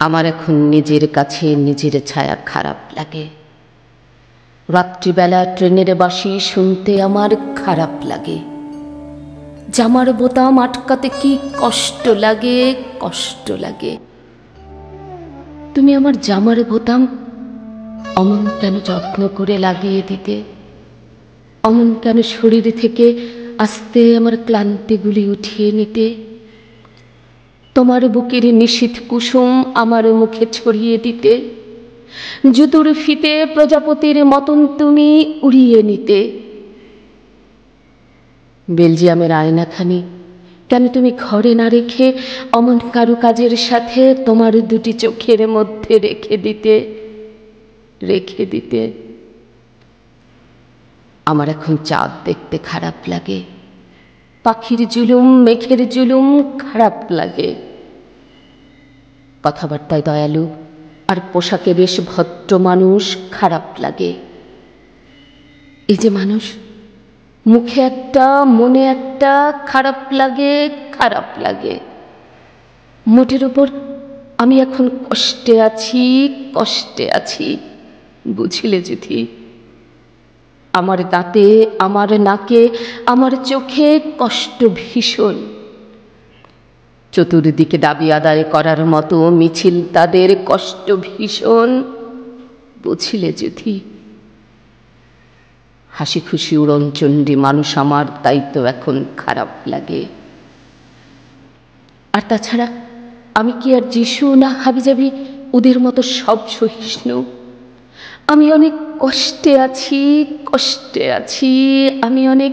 আমার এখন নিজের কাছে নিজের ছায়া খারাপ লাগে। রাত্রিবেলা ট্রেনের বাঁশি শুনতে আমার খারাপ লাগে। জামার বোতাম আটকাতে কি কষ্ট লাগে, কষ্ট লাগে। তুমি আমার জামার বোতাম অমন কেন যত্ন করে লাগিয়ে দিতে? অমন কেন শরীর থেকে আস্তে আমার ক্লান্তিগুলি উঠিয়ে নিতে? তোমার বুকের নিশীথ কুসুম আমার মুখে ছড়িয়ে দিতে, জুতোর ফিতে প্রজাপতির মতন তুমি উড়িয়ে নিতে। বেলজিয়ামের আয়নাখানি কেন তুমি ঘরে না রেখে অমন কারুকাজের সাথে তোমার দুটি চোখের মধ্যে রেখে দিতে, রেখে দিতে। আমার এখন চাঁদ দেখতে খারাপ লাগে, পাখির জুলুম মেঘের জুলুম খারাপ লাগে। কথাবার্তায় দয়ালু আর পোশাকে বেশ ভদ্র মানুষ খারাপ লাগে। এই যে মানুষ, মুখে একটা মনে একটা, খারাপ লাগে, খারাপ লাগে। মোটের উপর আমি এখন কষ্টে আছি, কষ্টে আছি, বুঝিলে যুথি? আমার দাঁতে, আমার নাকে, আমার চোখে কষ্ট ভীষণ। চতুর্দিকে দাবি আদায় করার মতো মিছিল তাদের, কষ্ট ভীষণ, বুঝিলে যুথি? হাসি খুশি উড়নচণ্ডী মানুষ আমার, তাই তো এখন খারাপ লাগে। আর তাছাড়া আমি কি আর যিশু না হাবিজাবি ওদের মতো সব সহিষ্ণু? আমি অনেক কষ্টে আছি, কষ্টে আছি, আমি অনেক